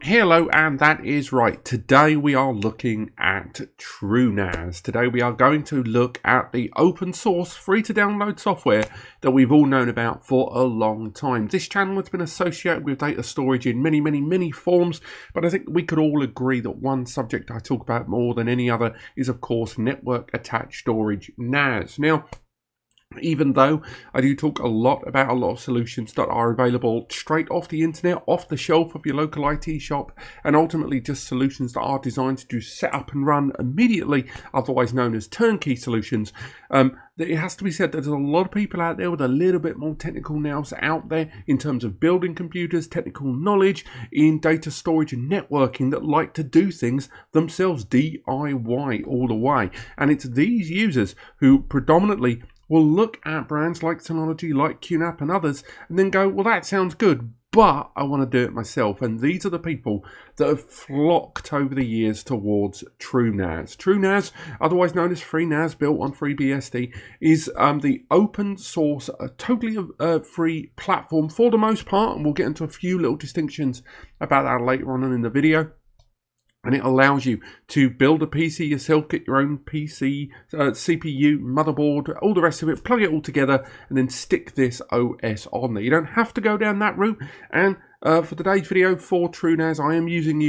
Hello, and that is right. Today we are looking at TrueNAS. Today we are going to look at the open source, free to download software that we've all known about for a long time. This channel has been associated with data storage in many forms, but I think we could all agree that one subject I talk about more than any other is, of course, network attached storage NAS. Now, even though I do talk a lot about a lot of solutions that are available straight off the internet, off the shelf of your local IT shop, and ultimately just solutions that are designed to set up and run immediately, otherwise known as turnkey solutions, it has to be said that there's a lot of people out there with a little bit more technical nous out there in terms of building computers, technical knowledge in data storage and networking that like to do things themselves DIY all the way. And it's these users who predominantly will look at brands like Synology, like QNAP and others, and then go, well, that sounds good, but I want to do it myself. And these are the people that have flocked over the years towards TrueNAS. TrueNAS, otherwise known as FreeNAS, built on FreeBSD, is the open source, totally free platform for the most part, and we'll get into a few little distinctions about that later on in the video. And it allows you to build a PC yourself, get your own PC, CPU, motherboard, all the rest of it, plug it all together, and then stick this OS on there. You don't have to go down that route. And for today's video for TrueNAS, I am using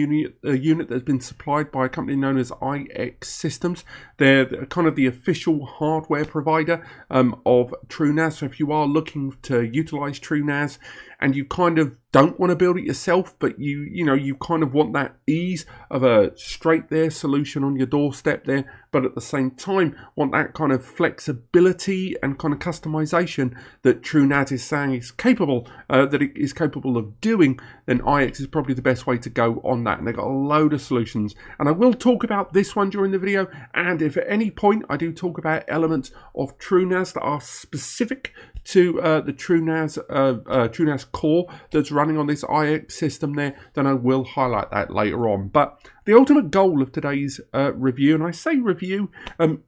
a unit that's been supplied by a company known as iXsystems. They're kind of the official hardware provider of TrueNAS. So if you are looking to utilize TrueNAS and you kind of don't want to build it yourself, but you kind of want that ease of a straight there solution on your doorstep there, but at the same time want that kind of flexibility and kind of customization that TrueNAS is saying is capable, that it is capable of doing, then iX is probably the best way to go on that. And they've got a load of solutions, and I will talk about this one during the video. And if at any point I do talk about elements of TrueNAS that are specific to the TrueNAS Core that's running on this iX system there, then I will highlight that later on. But the ultimate goal of today's review, and I say review,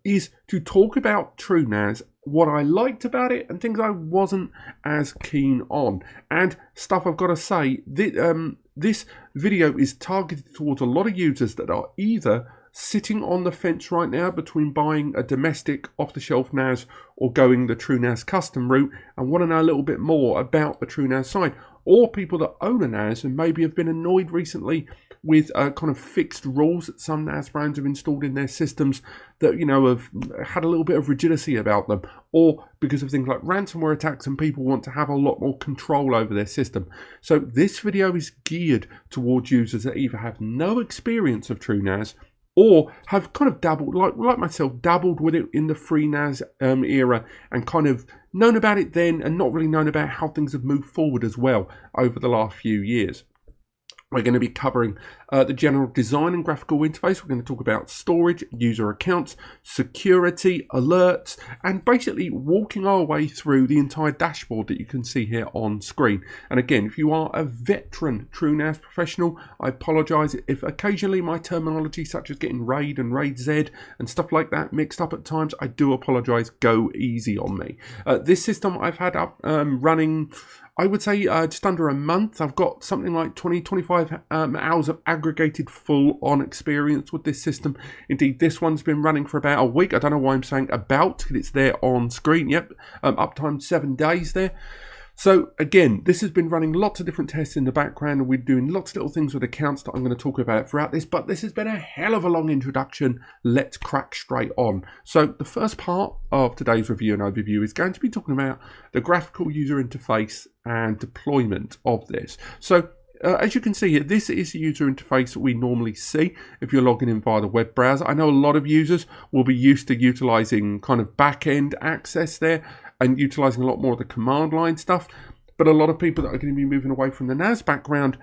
is to talk about TrueNAS, what I liked about it and things I wasn't as keen on. And stuff I've got to say, this video is targeted towards a lot of users that are either sitting on the fence right now between buying a domestic off-the-shelf NAS or going the TrueNAS custom route and want to know a little bit more about the TrueNAS side, or people that own a NAS and maybe have been annoyed recently with kind of fixed rules that some NAS brands have installed in their systems that, have had a little bit of rigidity about them, or because of things like ransomware attacks and people want to have a lot more control over their system. So this video is geared towards users that either have no experience of TrueNAS or have kind of dabbled, like myself, dabbled with it in the FreeNAS era and kind of known about it then and not really known about how things have moved forward as well over the last few years. We're going to be covering the general design and graphical interface. We're going to talk about storage, user accounts, security, alerts, and basically walking our way through the entire dashboard that you can see here on screen. And again, if you are a veteran TrueNAS professional, I apologize if occasionally my terminology such as getting RAID and RAIDZ and stuff like that mixed up at times. I do apologize. Go easy on me. This system I've had up running, I would say just under a month. I've got something like 20-25 hours of aggregated full-on experience with this system. Indeed, this one's been running for about a week. I don't know why I'm saying about, because it's there on screen. Yep, uptime 7 days there. So again, this has been running lots of different tests in the background, and we're doing lots of little things with accounts that I'm going to talk about throughout this, but this has been a hell of a long introduction. Let's crack straight on. So the first part of today's review and overview is going to be talking about the graphical user interface and deployment of this. So as you can see here, this is the user interface that we normally see if you're logging in via the web browser. I know a lot of users will be used to utilizing kind of back-end access there and utilizing a lot more of the command line stuff. But a lot of people that are going to be moving away from the NAS background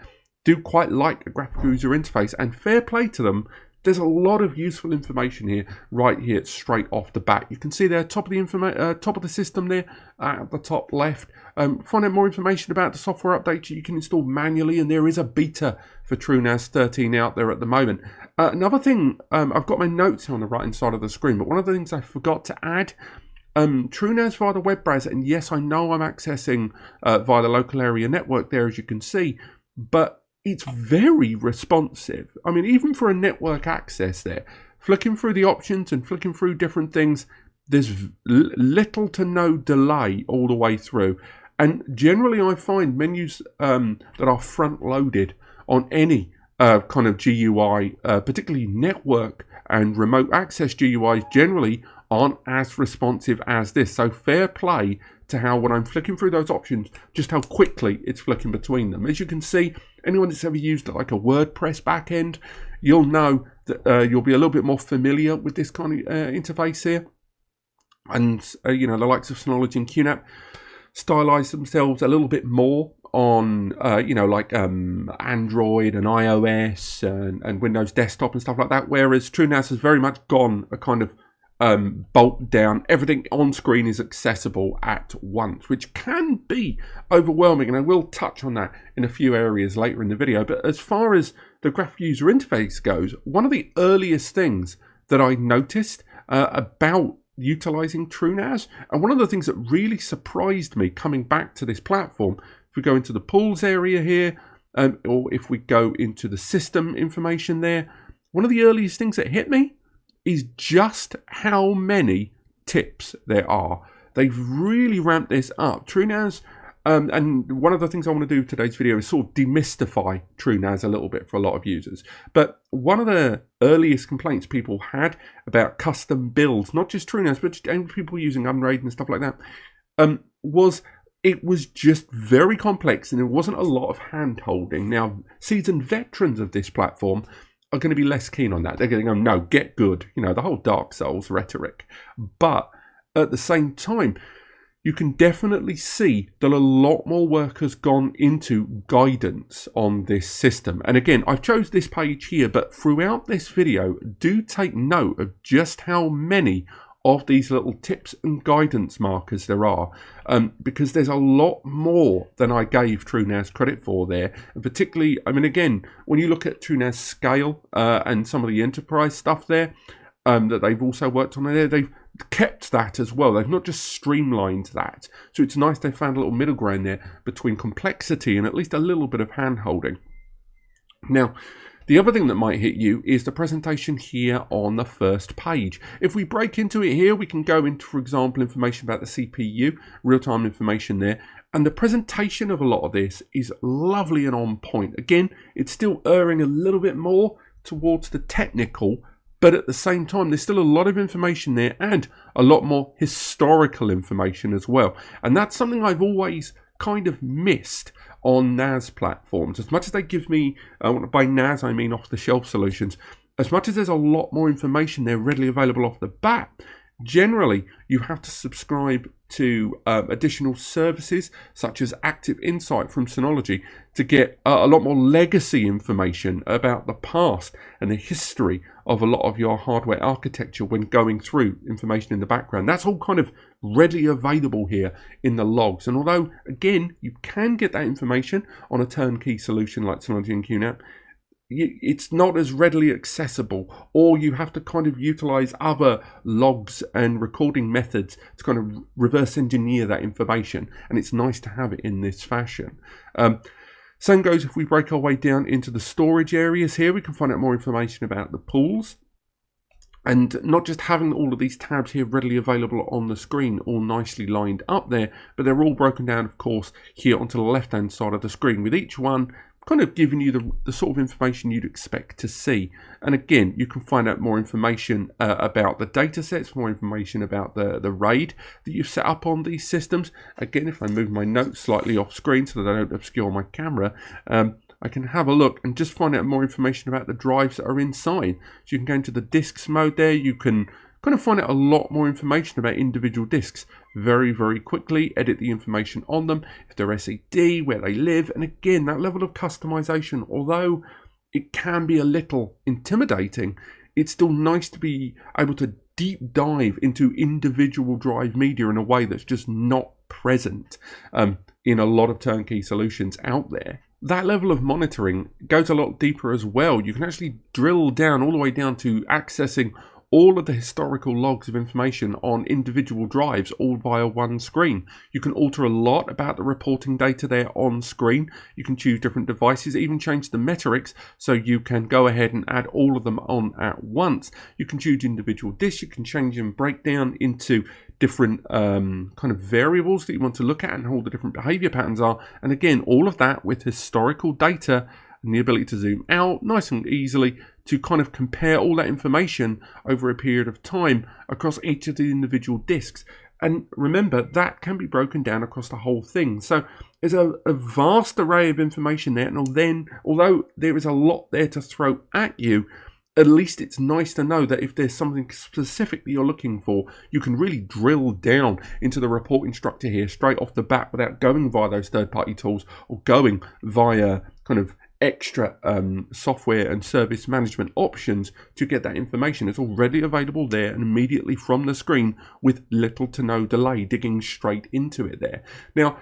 do quite like a graphical user interface, and fair play to them. There's a lot of useful information here, right here, straight off the bat. You can see there, top of the system there, at the top left. Find out more information about the software updates you can install manually, and there is a beta for TrueNAS 13 out there at the moment. Another thing, I've got my notes here on the right-hand side of the screen, but one of the things I forgot to add, TrueNAS via the web browser, and yes, I know I'm accessing via the local area network there, as you can see, but it's very responsive. I mean, even for a network access there, flicking through the options and flicking through different things, there's little to no delay all the way through. And generally I find menus that are front loaded on any kind of GUI, particularly network and remote access GUIs, generally aren't as responsive as this. So fair play to how, when I'm flicking through those options, just how quickly it's flicking between them. As you can see, anyone that's ever used like a WordPress backend, you'll know that you'll be a little bit more familiar with this kind of interface here. And you know, the likes of Synology and QNAP stylize themselves a little bit more on you know, like Android and iOS and Windows Desktop and stuff like that, whereas TrueNAS has very much gone a kind of bolt down. Everything on screen is accessible at once, which can be overwhelming, and I will touch on that in a few areas later in the video. But as far as the graphical user interface goes, one of the earliest things that I noticed about utilizing TrueNAS, and one of the things that really surprised me coming back to this platform, if we go into the pools area here, or if we go into the system information there, one of the earliest things that hit me is just how many tips there are. They've really ramped this up. TrueNAS, and one of the things I want to do with today's video is sort of demystify TrueNAS a little bit for a lot of users. But one of the earliest complaints people had about custom builds, not just TrueNAS, but just people using RAIDZ and stuff like that, was it was just very complex and there wasn't a lot of hand-holding. Now, seasoned veterans of this platform are going to be less keen on that. They're going to go, no, get good. You know, the whole Dark Souls rhetoric. But at the same time, you can definitely see that a lot more work has gone into guidance on this system. And again, I've chose this page here, but throughout this video, do take note of just how many of these little tips and guidance markers there are, because there's a lot more than I gave TrueNAS credit for there. And particularly, I mean, again, when you look at TrueNAS Scale and some of the enterprise stuff there that they've also worked on there, they've kept that as well. They've not just streamlined that. So it's nice they found a little middle ground there between complexity and at least a little bit of hand-holding. Now, the other thing that might hit you is the presentation here on the first page. If we break into it here, we can go into, for example, information about the CPU, real-time information there. And the presentation of a lot of this is lovely and on point. Again, it's still erring a little bit more towards the technical, but at the same time, there's still a lot of information there and a lot more historical information as well. And that's something I've always kind of missed on NAS platforms. As much as they give me, by NAS I mean off-the-shelf solutions, as much as there's a lot more information there readily available off the bat, generally you have to subscribe to additional services such as Active Insight from Synology to get a lot more legacy information about the past and the history of a lot of your hardware architecture when going through information in the background. That's all kind of readily available here in the logs. And although, again, you can get that information on a turnkey solution like Synology and QNAP, it's not as readily accessible, or you have to kind of utilize other logs and recording methods to kind of reverse engineer that information, and it's nice to have it in this fashion. Same goes if we break our way down into the storage areas here. We can find out more information about the pools, and not just having all of these tabs here readily available on the screen, all nicely lined up there, but they're all broken down, of course, here onto the left hand side of the screen, with each one kind of giving you the sort of information you'd expect to see. And again, you can find out more information about the data sets, more information about the RAID that you've set up on these systems. Again, if I move my notes slightly off screen so that I don't obscure my camera, I can have a look and just find out more information about the drives that are inside. So you can go into the disks mode there. You can kind of find out a lot more information about individual disks very, very quickly, edit the information on them, if they're SAD, where they live, and again, that level of customization, although it can be a little intimidating, it's still nice to be able to deep dive into individual drive media in a way that's just not present in a lot of turnkey solutions out there. That level of monitoring goes a lot deeper as well. You can actually drill down all the way down to accessing all of the historical logs of information on individual drives all via one screen. You can alter a lot about the reporting data there on screen. You can choose different devices, even change the metrics, so you can go ahead and add all of them on at once. You can choose individual disks, you can change and break down into different kind of variables that you want to look at and how all the different behavior patterns are. And again, all of that with historical data and the ability to zoom out nice and easily to kind of compare all that information over a period of time across each of the individual disks. And remember, that can be broken down across the whole thing. So there's a vast array of information there. And then, although there is a lot there to throw at you, at least it's nice to know that if there's something specific that you're looking for, you can really drill down into the reporting structure here straight off the bat without going via those third-party tools or going via kind of extra software and service management options to get that information. It's already available there and immediately from the screen with little to no delay, digging straight into it there. Now,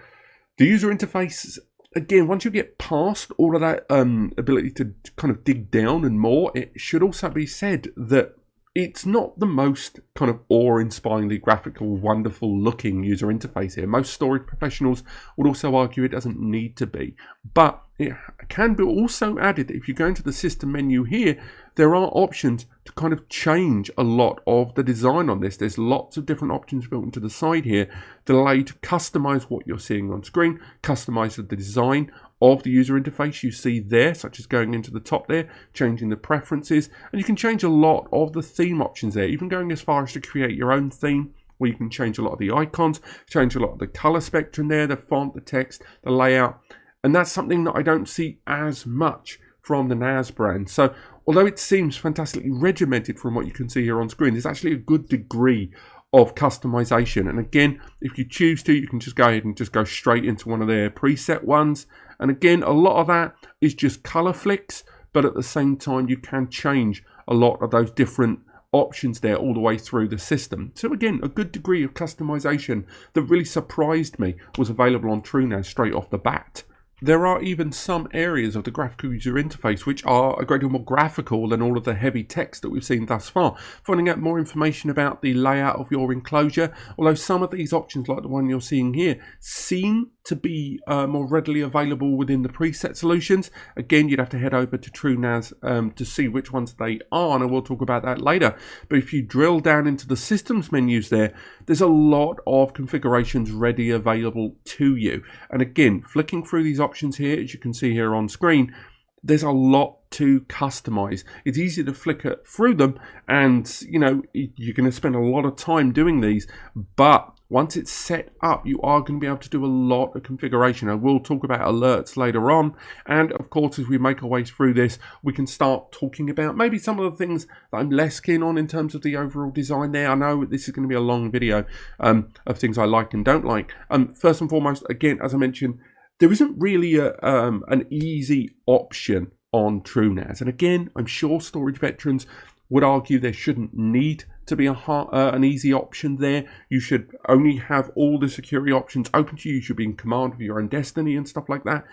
the user interface, again, once you get past all of that ability to kind of dig down and more, it should also be said that it's not the most kind of awe-inspiringly graphical, wonderful looking user interface here. Most storage professionals would also argue it doesn't need to be. But it can be also added that if you go into the system menu here, there are options to kind of change a lot of the design on this. There's lots of different options built into the side here that allow you to customize what you're seeing on screen, customize the design of the user interface you see there, such as going into the top there, changing the preferences, and you can change a lot of the theme options there, even going as far as to create your own theme, where you can change a lot of the icons, change a lot of the color spectrum there, the font, the text, the layout, and that's something that I don't see as much from the NAS brand. So although it seems fantastically regimented from what you can see here on screen, there's actually a good degree of customization. And again, if you choose to, you can just go ahead and just go straight into one of their preset ones. And again, a lot of that is just color flicks, but at the same time, you can change a lot of those different options there all the way through the system. So again, a good degree of customization that really surprised me was available on TrueNAS straight off the bat. There are even some areas of the graphical user interface which are a great deal more graphical than all of the heavy text that we've seen thus far. Finding out more information about the layout of your enclosure, although some of these options, like the one you're seeing here, seem to be more readily available within the preset solutions. Again, you'd have to head over to TrueNAS to see which ones they are, and we'll talk about that later. But if you drill down into the systems menus there's a lot of configurations ready available to you. And again, flicking through these options here, as you can see here on screen, there's a lot to customize. It's easy to flicker through them, and you know, you're going to spend a lot of time doing these, but once it's set up, you are going to be able to do a lot of configuration. I will talk about alerts later on, and of course, as we make our way through this, we can start talking about maybe some of the things that I'm less keen on in terms of the overall design there. I know this is going to be a long video of things I like and don't like. First and foremost, again, as I mentioned, there isn't really an easy option on TrueNAS. And again, I'm sure storage veterans would argue there shouldn't need to be an easy option there. You should only have all the security options open to you. You should be in command of your own destiny and stuff like that.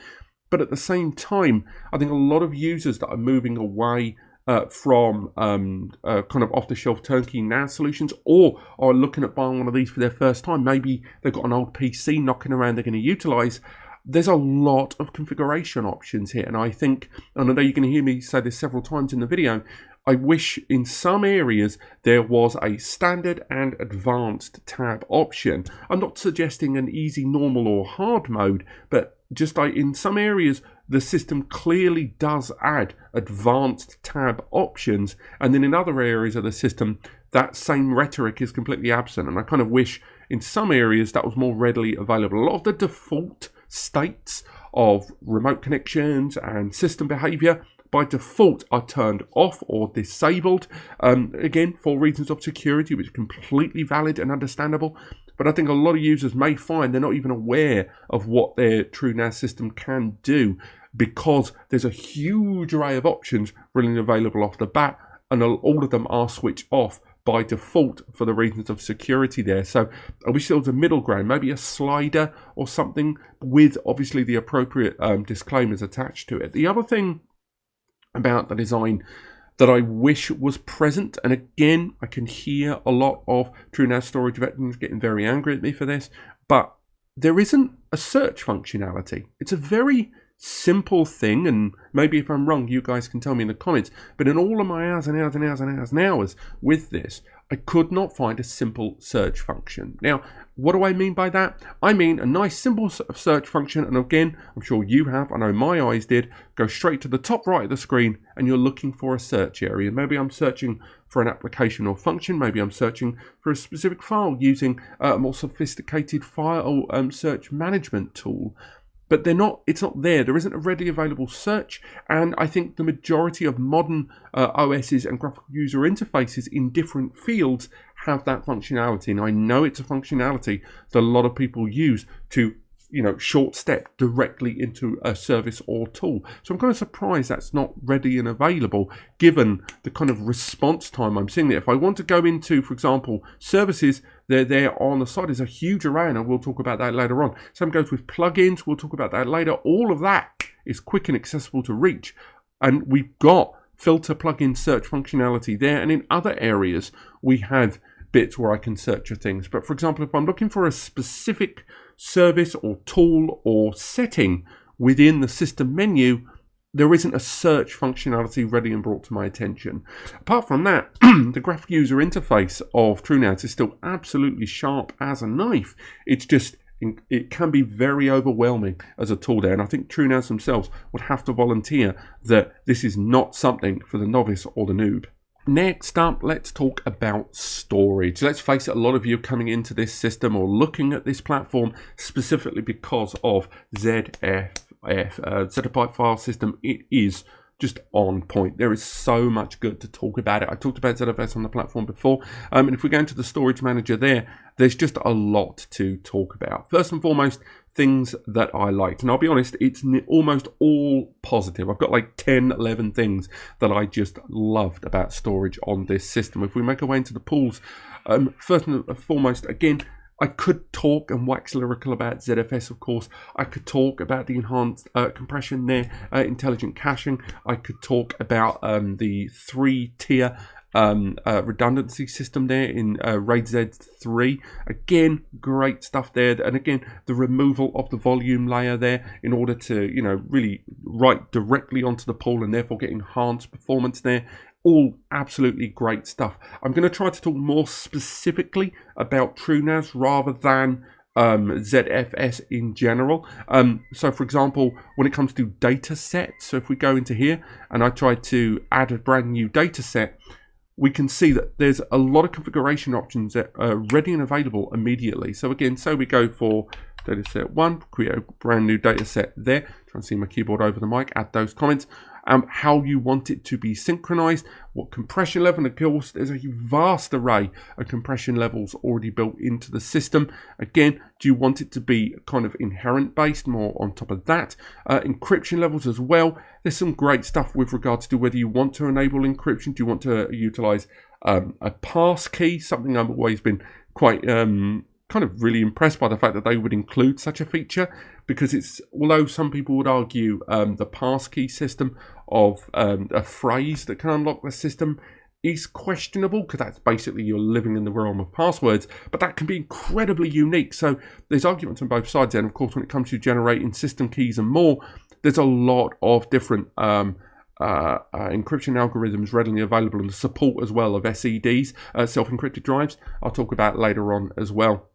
But at the same time, I think a lot of users that are moving away from kind of off-the-shelf turnkey NAS solutions, or are looking at buying one of these for their first time, maybe they've got an old PC knocking around they're going to utilize, there's a lot of configuration options here. And I think, and I know you're going to hear me say this several times in the video, I wish in some areas there was a standard and advanced tab option. I'm not suggesting an easy, normal or hard mode, but just like in some areas, the system clearly does add advanced tab options. And then in other areas of the system, that same rhetoric is completely absent. And I kind of wish in some areas that was more readily available. A lot of the default states of remote connections and system behavior by default are turned off or disabled, again, for reasons of security, which is completely valid and understandable. But I think a lot of users may find they're not even aware of what their TrueNAS system can do, because there's a huge array of options really available off the bat, and all of them are switched off by default for the reasons of security there. So I wish there was a middle ground, maybe a slider or something with obviously the appropriate disclaimers attached to it. The other thing about the design that I wish was present. And again, I can hear a lot of TrueNAS storage veterans getting very angry at me for this, but there isn't a search functionality. It's a very simple thing, and maybe if I'm wrong, you guys can tell me in the comments, but in all of my hours and hours and hours and hours and hours with this, I could not find a simple search function. Now, what do I mean by that? I mean a nice simple search function, and again, I'm sure you have, I know my eyes did, go straight to the top right of the screen and you're looking for a search area. Maybe I'm searching for an application or function, maybe I'm searching for a specific file using a more sophisticated file search management tool. But it's not there. There isn't a readily available search, and I think the majority of modern OSs and graphical user interfaces in different fields have that functionality. And I know it's a functionality that a lot of people use to, short step directly into a service or tool. So I'm kind of surprised that's not ready and available, given the kind of response time I'm seeing there. If I want to go into, for example, services, they're there on the side. There's a huge array, and we'll talk about that later on. Same goes with plugins. We'll talk about that later. All of that is quick and accessible to reach. And we've got filter plugin search functionality there. And in other areas, we have bits where I can search for things. But for example, if I'm looking for a specific service or tool or setting within the system menu, there isn't a search functionality ready and brought to my attention. Apart from that, the graphical user interface of TrueNAS is still absolutely sharp as a knife. It's just, it can be very overwhelming as a tool there, and I think TrueNAS themselves would have to volunteer that this is not something for the novice or the noob. Next up, let's talk about storage. Let's face it, a lot of you are coming into this system or looking at this platform specifically because of ZFS, Zettabyte file system. It is just on point. There is so much good to talk about it. I talked about ZFS on the platform before, and if we go into the storage manager there's just a lot to talk about. First and foremost, things that I liked, and I'll be honest, it's almost all positive. I've got like 10, 11 things that I just loved about storage on this system. If we make our way into the pools, first and foremost, again, I could talk and wax lyrical about ZFS, of course. I could talk about the enhanced compression there, intelligent caching. I could talk about the 3-tier redundancy system there in RAIDZ 3. Again, great stuff there. And again, the removal of the volume layer there in order to, really write directly onto the pool and therefore get enhanced performance there. All absolutely great stuff. I'm going to try to talk more specifically about TrueNAS rather than ZFS in general. So for example, when it comes to data sets, so if we go into here and I try to add a brand new data set, we can see that there's a lot of configuration options that are ready and available immediately. So again, we go for data set 1, create a brand new data set there. Try and see my keyboard over the mic, add those comments. How you want it to be synchronized, what compression level, and of course there's a vast array of compression levels already built into the system. Again, do you want it to be kind of inherent based, more on top of that? Encryption levels as well. There's some great stuff with regards to whether you want to enable encryption. Do you want to utilize a pass key? Something I've always been quite kind of really impressed by the fact that they would include such a feature, because it's, although some people would argue the passkey system of a phrase that can unlock the system is questionable, because that's basically you're living in the realm of passwords, but that can be incredibly unique. So there's arguments on both sides, and of course when it comes to generating system keys and more, there's a lot of different encryption algorithms readily available, and the support as well of SEDs, self-encrypted drives, I'll talk about later on as well.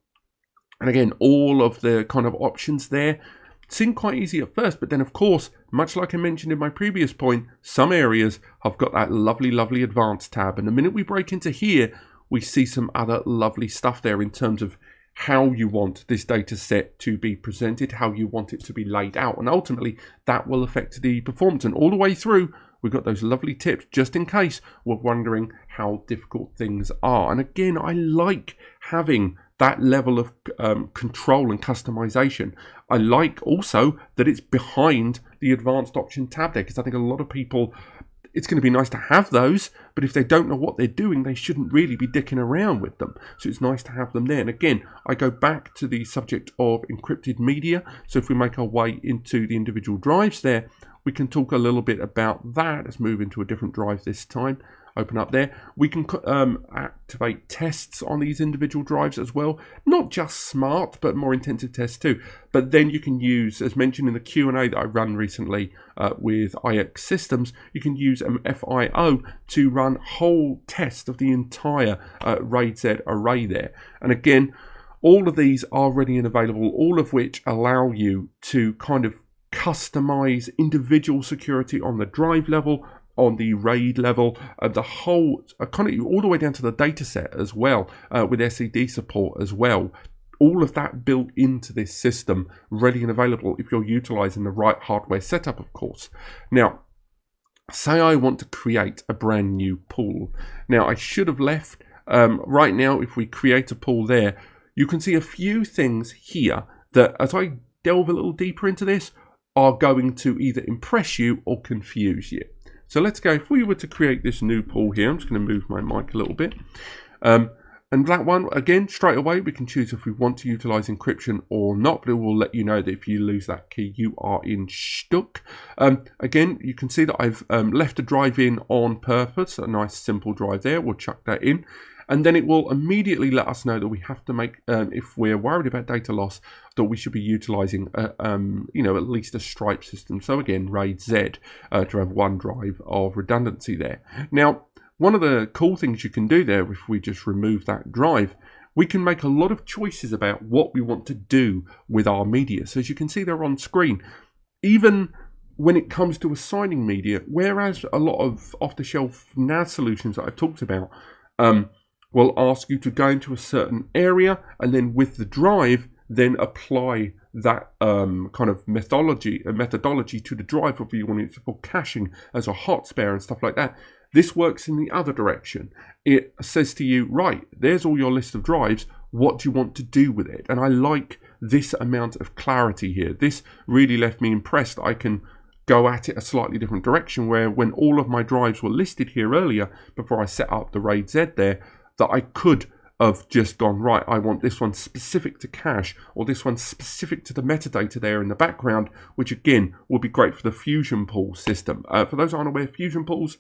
And again, all of the kind of options there seem quite easy at first, but then of course, much like I mentioned in my previous point, some areas have got that lovely, lovely advanced tab. And the minute we break into here, we see some other lovely stuff there in terms of how you want this data set to be presented, how you want it to be laid out. And ultimately, that will affect the performance. And all the way through, we've got those lovely tips just in case we're wondering how difficult things are. And again, I like having that level of control and customization. I like also that it's behind the advanced option tab there, because I think a lot of people, it's going to be nice to have those, but if they don't know what they're doing, they shouldn't really be dicking around with them. So it's nice to have them there. And again, I go back to the subject of encrypted media. So if we make our way into the individual drives there, We can talk a little bit about that. Let's move into a different drive this time. Open up there. We can activate tests on these individual drives as well. Not just smart, but more intensive tests too. But then you can use, as mentioned in the Q&A that I ran recently with iXsystems, you can use FIO to run whole tests of the entire RAIDZ array there. And again, all of these are ready and available, all of which allow you to kind of customize individual security on the drive level, on the RAID level, the whole kind of all the way down to the data set as well, with SED support as well. All of that built into this system, ready and available if you're utilizing the right hardware setup, of course. Now, say I want to create a brand new pool. Now, I should have left, right now, if we create a pool there, you can see a few things here that, as I delve a little deeper into this, are going to either impress you or confuse you. So let's go, if we were to create this new pool here, I'm just going to move my mic a little bit. And that one, again, straight away, we can choose if we want to utilize encryption or not, but it will let you know that if you lose that key, you are in stuck. Again, you can see that I've left a drive in on purpose, a nice simple drive there. We'll chuck that in. And then it will immediately let us know that we have to make, if we're worried about data loss, that we should be utilizing, you know, at least a stripe system. So again, RAIDZ to have one drive of redundancy there. Now, one of the cool things you can do there, if we just remove that drive, we can make a lot of choices about what we want to do with our media. So as you can see there on screen, even when it comes to assigning media, whereas a lot of off-the-shelf NAS solutions that I've talked about, will ask you to go into a certain area and then with the drive then apply that kind of methodology to the drive, whether you want it for caching as a hot spare and stuff like that. This works in the other direction. It says to you, right, there's all your list of drives, what do you want to do with it? And I like this amount of clarity here. This really left me impressed. I can go at it a slightly different direction, where when all of my drives were listed here earlier, before I set up the RAIDZ there, that I could have just gone, right, I want this one specific to cache, or this one specific to the metadata there in the background, which again will be great for the fusion pool system. For those who aren't aware, fusion pools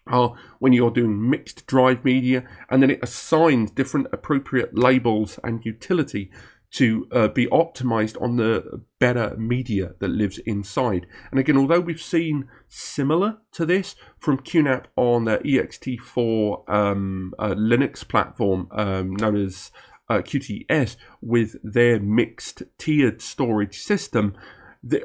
are when you're doing mixed drive media, and then it assigns different appropriate labels and utility to be optimized on the better media that lives inside. And again, although we've seen similar to this from QNAP on the EXT4 Linux platform known as QTS with their mixed tiered storage system,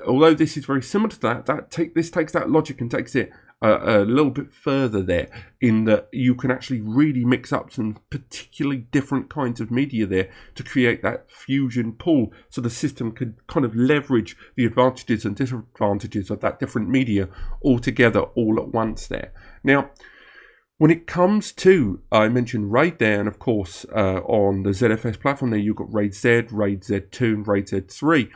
although this is very similar to that, this takes that logic and takes it a little bit further there, in that you can actually really mix up some particularly different kinds of media there to create that fusion pool, so the system could kind of leverage the advantages and disadvantages of that different media all together all at once there. Now, when it comes to, I mentioned RAID there, and of course on the ZFS platform there, you've got RAIDZ, RAIDZ2 and RAIDZ3.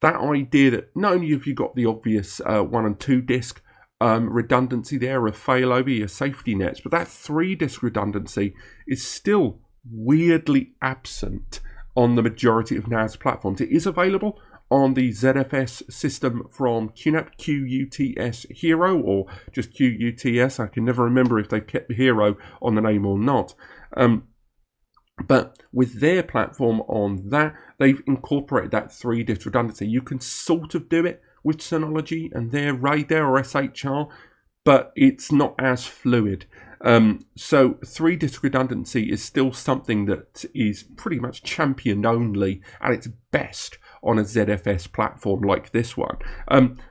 That idea that not only have you got the obvious 1 and 2 disk redundancy there, a failover, your safety nets, but that 3 disk redundancy is still weirdly absent on the majority of NAS platforms. It is available on the ZFS system from QNAP, QUTS Hero, or just QUTS. I can never remember if they've kept the Hero on the name or not. But with their platform on that, they've incorporated that 3 disk redundancy. You can sort of do it with Synology and their RAID there, or SHR, but it's not as fluid. So 3 disk redundancy is still something that is pretty much championed only at its best on a ZFS platform like this one.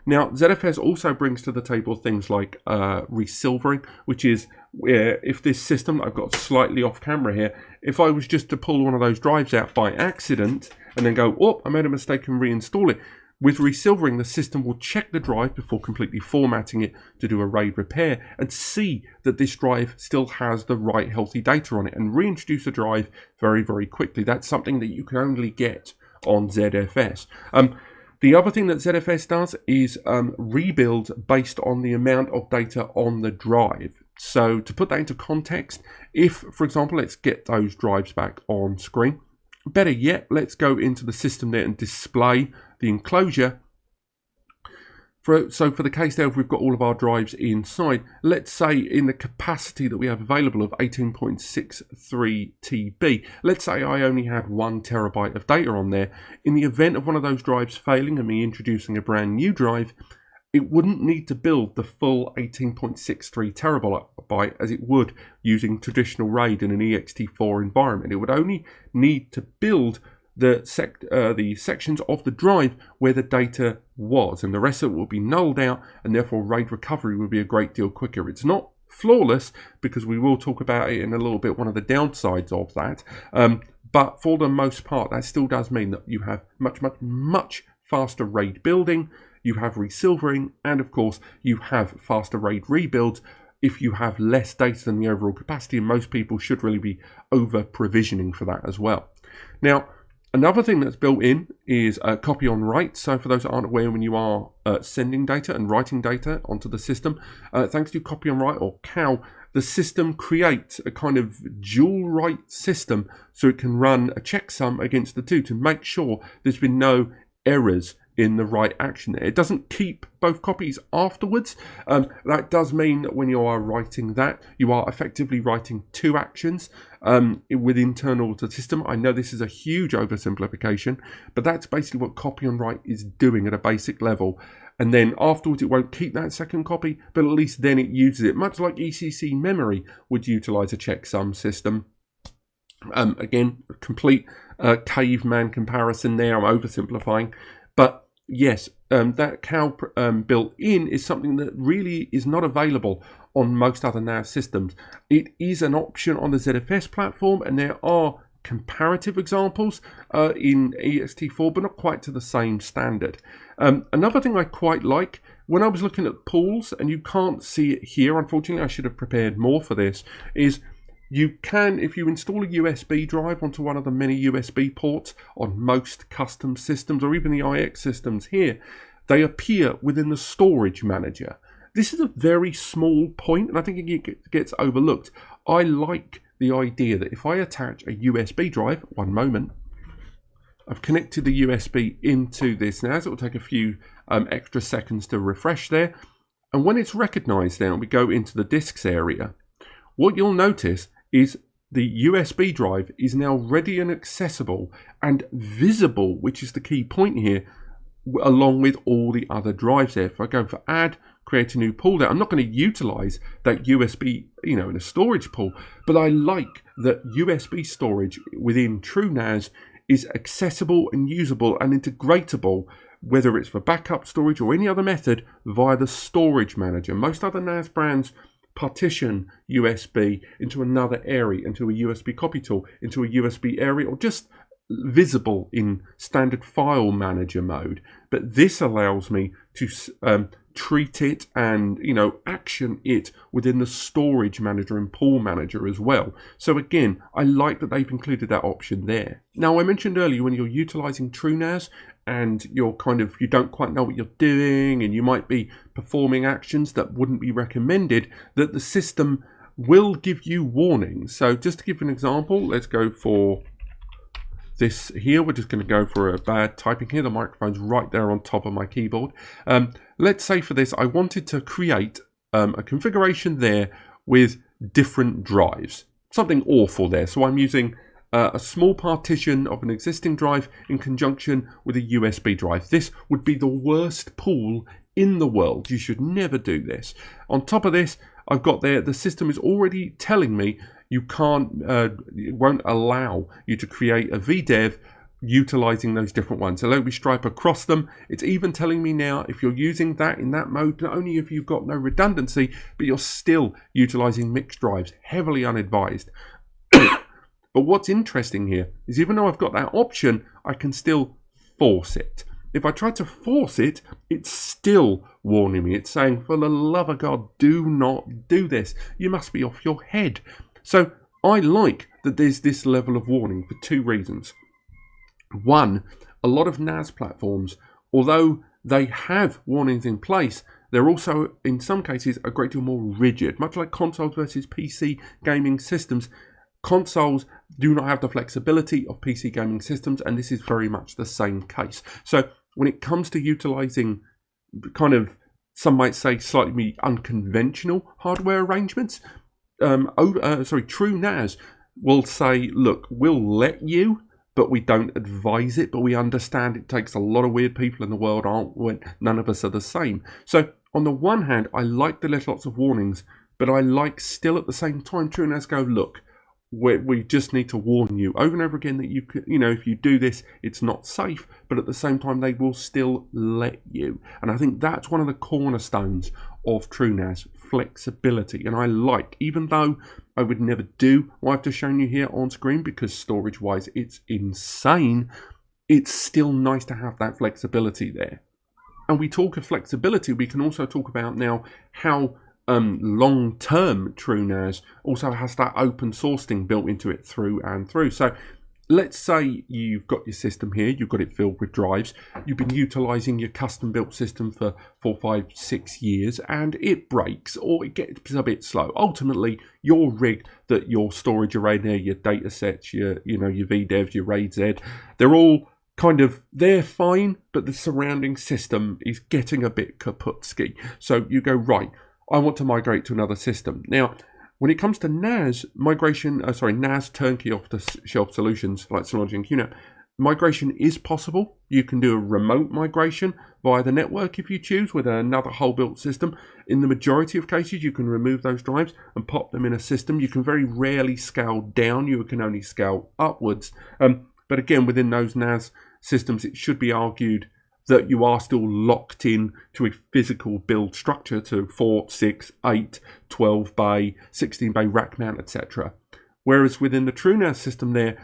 Now, ZFS also brings to the table things like resilvering, which is where if this system, I've got slightly off camera here, if I was just to pull one of those drives out by accident and then go, oh, I made a mistake and reinstall it, with resilvering, the system will check the drive before completely formatting it to do a RAID repair and see that this drive still has the right healthy data on it and reintroduce the drive very, very quickly. That's something that you can only get on ZFS. The other thing that ZFS does is rebuild based on the amount of data on the drive. So to put that into context, if, for example, let's get those drives back on screen. Better yet, let's go into the system there and display the enclosure. So for the case there, if we've got all of our drives inside, let's say in the capacity that we have available of 18.63 TB, let's say I only had 1 terabyte of data on there. In the event of one of those drives failing and me introducing a brand new drive, it wouldn't need to build the full 18.63 terabyte as it would using traditional RAID in an EXT4 environment. It would only need to build the sections of the drive where the data was, and the rest of it will be nulled out, and therefore RAID recovery will be a great deal quicker. It's not flawless, because we will talk about it in a little bit, one of the downsides of that, but for the most part that still does mean that you have much faster RAID building, you have resilvering, and of course you have faster RAID rebuilds if you have less data than the overall capacity, and most people should really be over provisioning for that as well. Now, another thing that's built in is copy on write. So for those that aren't aware, when you are sending data and writing data onto the system, thanks to copy on write, or COW, the system creates a kind of dual write system, so it can run a checksum against the two to make sure there's been no errors in the write action there. It doesn't keep both copies afterwards. That does mean that when you are writing that, you are effectively writing 2 actions with internal to the system. I know this is a huge oversimplification, but that's basically what copy on write is doing at a basic level. And then afterwards it won't keep that second copy, but at least then it uses it, much like ECC memory would utilize a checksum system. Again, complete caveman comparison there. I'm oversimplifying, but yes, that COW built in is something that really is not available on most other NAS systems. It is an option on the ZFS platform, and there are comparative examples in EXT4, but not quite to the same standard. Another thing I quite like, when I was looking at pools, and you can't see it here, unfortunately I should have prepared more for this, is you can, if you install a USB drive onto one of the many USB ports on most custom systems, or even the iXsystems here, they appear within the storage manager. This is a very small point, and I think it gets overlooked. I like the idea that if I attach a USB drive, one moment, I've connected the USB into this NAS. It will take a few extra seconds to refresh there. And when it's recognized now, we go into the disks area. What you'll notice is the USB drive is now ready and accessible and visible, which is the key point here, along with all the other drives there. If I go for add, create a new pool there, I'm not going to utilize that USB, in a storage pool, but I like that USB storage within TrueNAS is accessible and usable and integratable, whether it's for backup storage or any other method, via the storage manager. Most other NAS brands partition USB into another area, into a USB copy tool, into a USB area, or just visible in standard file manager mode. But this allows me to treat it and action it within the storage manager and pool manager as well. So again, I like that they've included that option there. Now, I mentioned earlier, when you're utilizing TrueNAS and you don't quite know what you're doing, and you might be performing actions that wouldn't be recommended, that the system will give you warnings. So just to give an example, let's go for this here. We're just going to go for a bad typing here. The microphone's right there on top of my keyboard. Let's say for this, I wanted to create a configuration there with different drives. Something awful there. So I'm using a small partition of an existing drive in conjunction with a USB drive. This would be the worst pool in the world. You should never do this. On top of this, I've got there, the system is already telling me you can't, it won't allow you to create a VDEV utilizing those different ones. So let me stripe across them. It's even telling me now, if you're using that in that mode, not only have you got no redundancy, but you're still utilizing mixed drives, heavily unadvised. But what's interesting here is, even though I've got that option, I can still force it. If I try to force it, it's still warning me. It's saying, for the love of God, do not do this. You must be off your head. So I like that there's this level of warning for 2 reasons. One, a lot of NAS platforms, although they have warnings in place, they're also, in some cases, a great deal more rigid. Much like consoles versus PC gaming systems, consoles do not have the flexibility of PC gaming systems, and this is very much the same case. So when it comes to utilizing kind of, some might say, slightly unconventional hardware arrangements, TrueNAS will say, look, we'll let you, but we don't advise it, but we understand it takes a lot of weird people in the world, none of us are the same. So on the one hand, I like the lots of warnings, but I like still at the same time TrueNAS go, look, we just need to warn you over and over again that you could, if you do this, it's not safe, but at the same time, they will still let you. And I think that's one of the cornerstones of TrueNAS, flexibility. And I like, even though I would never do what I've just shown you here on screen, because storage-wise, it's insane, it's still nice to have that flexibility there. And we talk of flexibility, we can also talk about now how long-term TrueNAS also has that open source thing built into it through and through. So let's say you've got your system here, you've got it filled with drives, you've been utilizing your custom built system for 4, 5, 6 years, and it breaks or it gets a bit slow. Ultimately, your rig, that your storage array there, your data sets, your VDEVs, your RAIDZ, they're all they're fine, but the surrounding system is getting a bit kaputski. So you go, right, I want to migrate to another system. Now, when it comes to NAS, NAS turnkey off-the-shelf solutions like Synology and QNAP, migration is possible. You can do a remote migration via the network if you choose with another whole built system. In the majority of cases, you can remove those drives and pop them in a system. You can very rarely scale down. You can only scale upwards. But again, within those NAS systems, it should be argued that you are still locked in to a physical build structure to 4, 6, 8, 12 bay, 16 bay rack mount, etc. Whereas within the TrueNAS system there,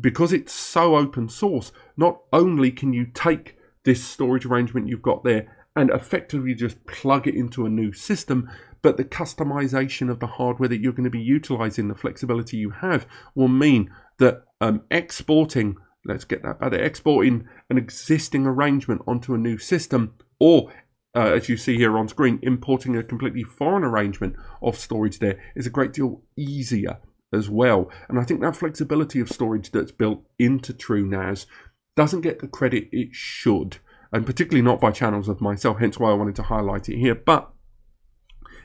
because it's so open source, not only can you take this storage arrangement you've got there and effectively just plug it into a new system, but the customization of the hardware that you're going to be utilizing, the flexibility you have, will mean that exporting an existing arrangement onto a new system, or as you see here on screen, importing a completely foreign arrangement of storage there is a great deal easier as well. And I think that flexibility of storage that's built into TrueNAS doesn't get the credit it should, and particularly not by channels of myself, hence why I wanted to highlight it here. But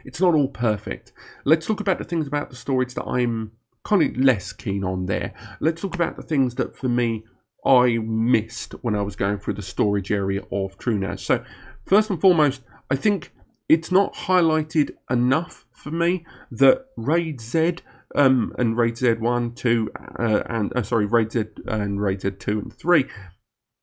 it's not all perfect. Let's talk about the things about the storage that I'm kind of less keen on there. Let's talk about the things that for me I missed when I was going through the storage area of TrueNAS. So first and foremost, I think it's not highlighted enough for me that RAIDZ and RAIDZ 1, 2, RAIDZ and RAIDZ 2 and 3,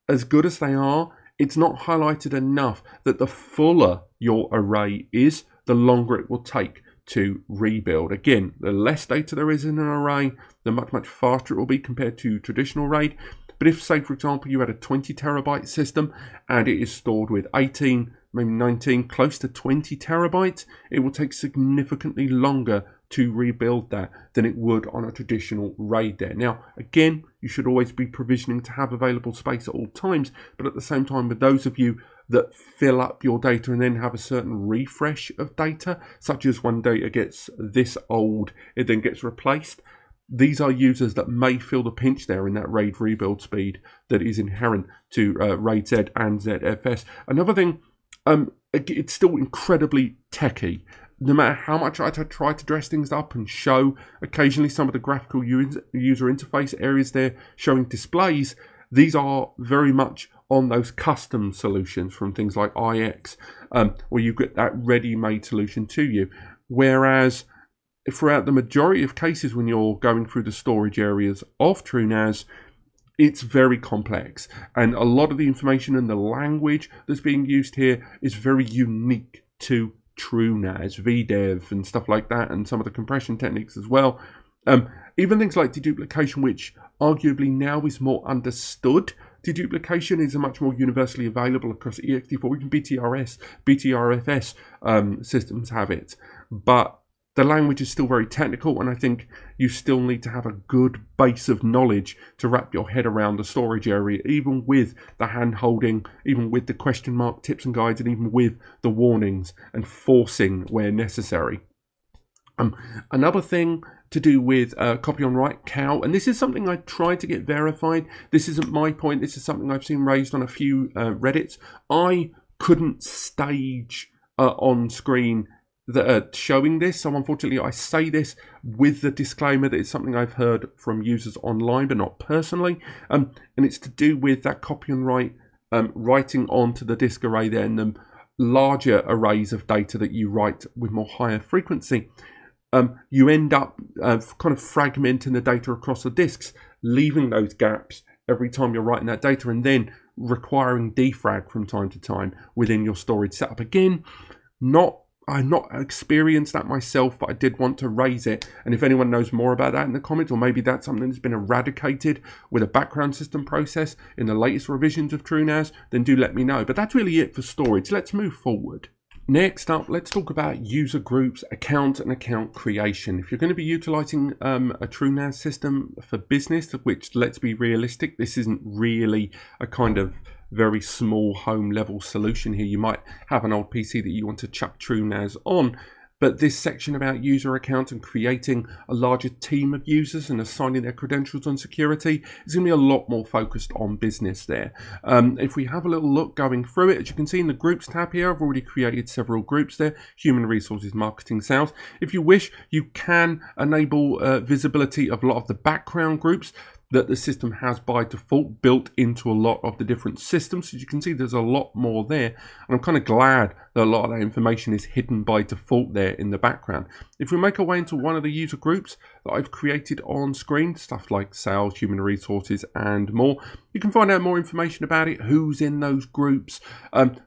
as good as they are, it's not highlighted enough that the fuller your array is, the longer it will take to rebuild. Again, the less data there is in an array, the much faster it will be compared to traditional RAID. But if, say, for example, you had a 20 terabyte system and it is stored with 18, maybe 19, close to 20 terabytes, it will take significantly longer to rebuild that than it would on a traditional RAID there. Now, again, you should always be provisioning to have available space at all times, but at the same time, with those of you that fill up your data and then have a certain refresh of data, such as when data gets this old, it then gets replaced, these are users that may feel the pinch there in that RAID rebuild speed that is inherent to RAIDZ and ZFS. Another thing, it's still incredibly techy. No matter how much I try to dress things up and show occasionally some of the graphical user interface areas there showing displays, these are very much on those custom solutions from things like iX, where you get that ready-made solution to you. Whereas throughout the majority of cases when you're going through the storage areas of TrueNAS, it's very complex. And a lot of the information and the language that's being used here is very unique to TrueNAS, VDEV and stuff like that, and some of the compression techniques as well. Even things like deduplication, which arguably now is more understood. Deduplication is a much more universally available across EXT4, even BTRFS systems have it. But the language is still very technical, and I think you still need to have a good base of knowledge to wrap your head around the storage area, even with the hand-holding, even with the question mark tips and guides, and even with the warnings and forcing where necessary. Another thing to do with copy on write cow, and this is something I tried to get verified. This isn't my point. This is something I've seen raised on a few Reddits. I couldn't stage on screen that showing this. So unfortunately, I say this with the disclaimer that it's something I've heard from users online, but not personally. And it's to do with that copy and write, writing onto the disk array there, and the larger arrays of data that you write with more higher frequency. You end up kind of fragmenting the data across the disks, leaving those gaps every time you're writing that data, and then requiring defrag from time to time within your storage setup. Again, I've not experienced that myself, but I did want to raise it. And if anyone knows more about that in the comments, or maybe that's something that's been eradicated with a background system process in the latest revisions of TrueNAS, then do let me know. But that's really it for storage. Let's move forward. Next up, let's talk about user groups, account and account creation. If you're going to be utilizing a TrueNAS system for business, which, let's be realistic, this isn't really a kind of very small home level solution here. You might have an old PC that you want to chuck TrueNAS on, but this section about user accounts and creating a larger team of users and assigning their credentials and security is going to be a lot more focused on business there. If we have a little look going through it, as you can see in the groups tab here, I've already created several groups there: human resources, marketing, sales. If you wish, you can enable visibility of a lot of the background groups that the system has by default built into a lot of the different systems. As you can see, there's a lot more there, and I'm kind of glad that a lot of that information is hidden by default there in the background. If we make our way into one of the user groups that I've created on screen, stuff like sales, human resources, and more, you can find out more information about it, who's in those groups,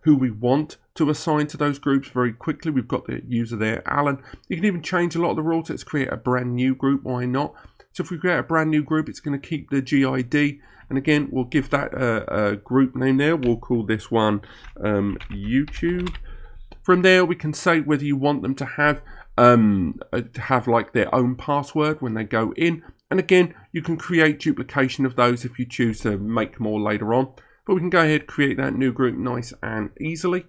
who we want to assign to those groups very quickly. We've got the user there, Alan. You can even change a lot of the rules. Let's create a brand new group, why not? So if we create a brand new group, it's going to keep the GID. And again, we'll give that a group name there. We'll call this one YouTube. From there, we can say whether you want them to have like their own password when they go in. And again, you can create duplication of those if you choose to make more later on. But we can go ahead, create that new group nice and easily.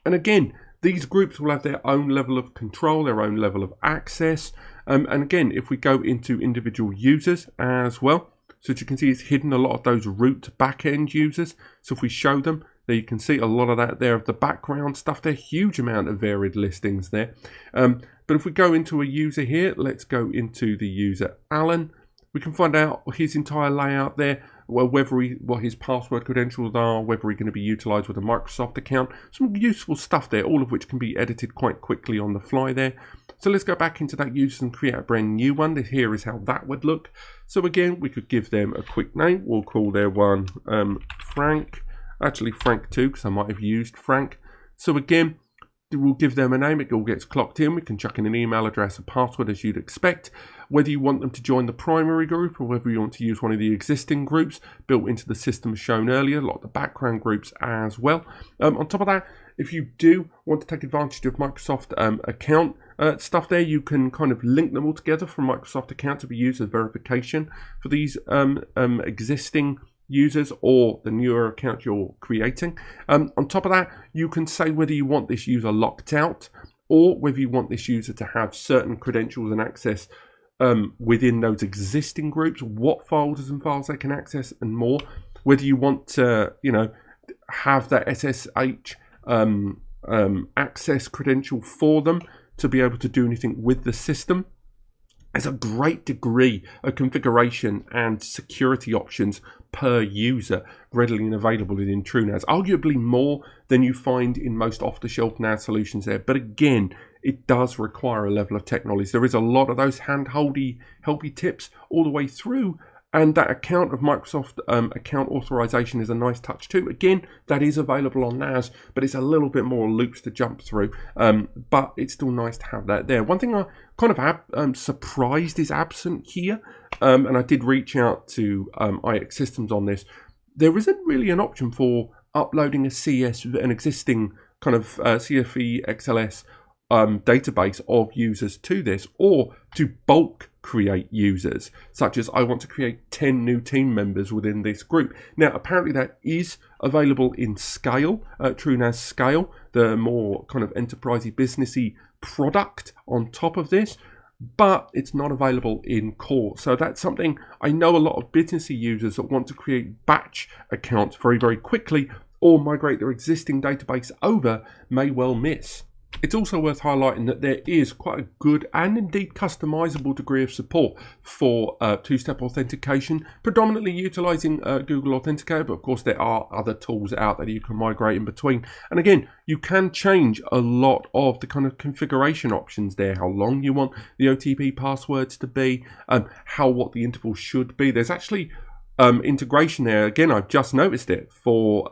And again, these groups will have their own level of control, their own level of access. And again, if we go into individual users as well, so as you can see, it's hidden a lot of those root backend users. So if we show them, there you can see a lot of that there of the background stuff. There, huge amount of varied listings there. But if we go into a user here, let's go into the user Alan. We can find out his entire layout there, well, what his password credentials are, whether he's going to be utilized with a Microsoft account. Some useful stuff there, all of which can be edited quite quickly on the fly there. So let's go back into that user and create a brand new one. Here is how that would look. So again, we could give them a quick name. We'll call their one Frank. Actually, Frank 2, because I might have used Frank. So again, we'll give them a name. It all gets clocked in. We can chuck in an email address, a password, as you'd expect. Whether you want them to join the primary group or whether you want to use one of the existing groups built into the system shown earlier, a lot of the background groups as well. On top of that, if you do want to take advantage of Microsoft account stuff there, you can kind of link them all together from Microsoft account to be used as verification for these existing users or the newer account you're creating. On top of that, you can say whether you want this user locked out or whether you want this user to have certain credentials and access within those existing groups, what folders and files they can access and more. Whether you want to, have that SSH access credential for them to be able to do anything with the system. There's a great degree of configuration and security options per user readily and available within TrueNAS, arguably more than you find in most off-the-shelf NAS solutions there. But again, it does require a level of technology. There is a lot of those hand-holdy, helpy tips all the way through. And that account of Microsoft account authorization is a nice touch too. Again, that is available on NAS, but it's a little bit more loops to jump through. But it's still nice to have that there. One thing I kind of surprised is absent here, and I did reach out to iXsystems on this. There isn't really an option for uploading an existing kind of CFE XLS database of users to this, or to bulk create users, such as I want to create 10 new team members within this group. Now, apparently that is available in Scale, TrueNAS Scale, the more kind of enterprisey, businessy product on top of this, but it's not available in Core. So that's something I know a lot of businessy users that want to create batch accounts very, very quickly or migrate their existing database over may well miss. It's also worth highlighting that there is quite a good and indeed customizable degree of support for two-step authentication, predominantly utilizing Google Authenticator, but of course there are other tools out there you can migrate in between. And again, you can change a lot of the kind of configuration options there, how long you want the OTP passwords to be, what the interval should be. There's actually integration there. Again, I've just noticed it for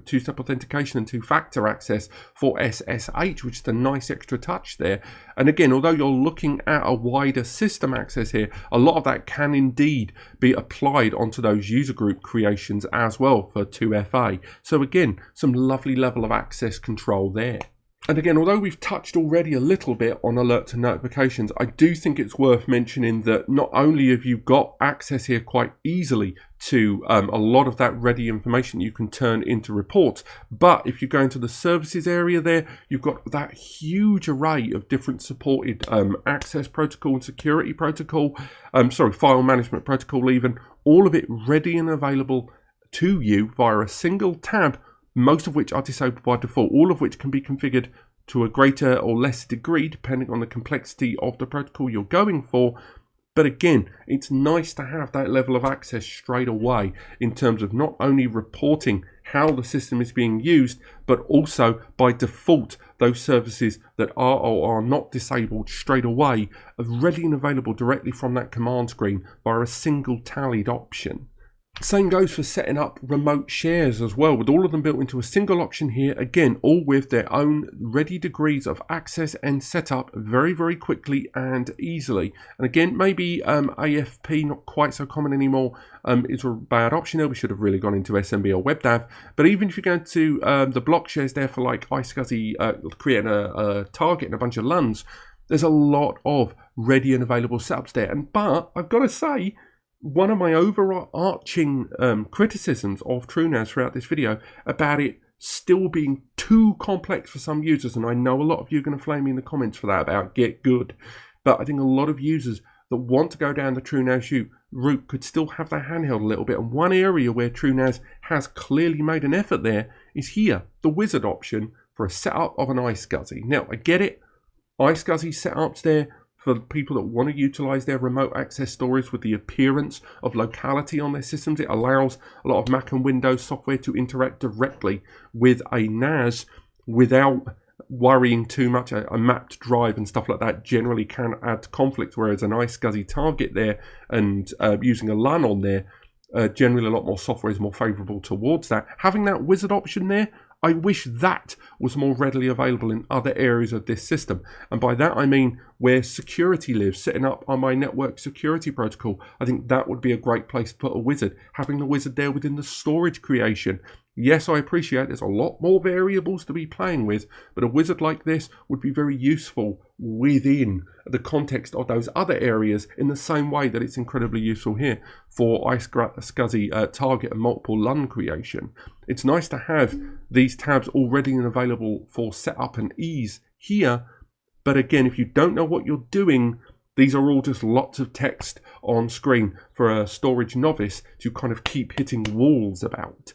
two-step authentication and two-factor access for SSH, which is a nice extra touch there. And again, although you're looking at a wider system access here, a lot of that can indeed be applied onto those user group creations as well for 2FA. So again, some lovely level of access control there. And again, although we've touched already a little bit on alert to notifications, I do think it's worth mentioning that not only have you got access here quite easily to a lot of that ready information you can turn into reports, but if you go into the services area there, you've got that huge array of different supported access protocol and security protocol, file management protocol even, all of it ready and available to you via a single tab, most of which are disabled by default, all of which can be configured to a greater or less degree depending on the complexity of the protocol you're going for. But again, it's nice to have that level of access straight away in terms of not only reporting how the system is being used, but also by default, those services that are or are not disabled straight away are ready and available directly from that command screen via a single tallied option. Same goes for setting up remote shares as well, with all of them built into a single option here, again, all with their own ready degrees of access and setup very, very quickly and easily. And again, maybe AFP, not quite so common anymore, is a bad option there. We should have really gone into SMB or WebDAV. But even if you go to the block shares there for like iSCSI, creating a target and a bunch of LUNs, there's a lot of ready and available setups there. But I've got to say, one of my overarching criticisms of TrueNAS throughout this video about it still being too complex for some users, and I know a lot of you are going to flame me in the comments for that about get good, but I think a lot of users that want to go down the TrueNAS route could still have their handheld a little bit. And one area where TrueNAS has clearly made an effort there is here, the wizard option for a setup of an iSCSI. Now, I get it, iSCSI setups there for people that want to utilize their remote access storage with the appearance of locality on their systems. It allows a lot of Mac and Windows software to interact directly with a NAS without worrying too much. A mapped drive and stuff like that generally can add conflict, whereas an iSCSI target there and using a LUN on there, generally a lot more software is more favorable towards that. Having that wizard option there, I wish that was more readily available in other areas of this system. And by that I mean where security lives, setting up on my network security protocol. I think that would be a great place to put a wizard. Having the wizard there within the storage creation. Yes, I appreciate there's a lot more variables to be playing with, but a wizard like this would be very useful within the context of those other areas in the same way that it's incredibly useful here for iSCSI target and multiple LUN creation. It's nice to have these tabs already and available for setup and ease here, but again, if you don't know what you're doing, these are all just lots of text on screen for a storage novice to kind of keep hitting walls about.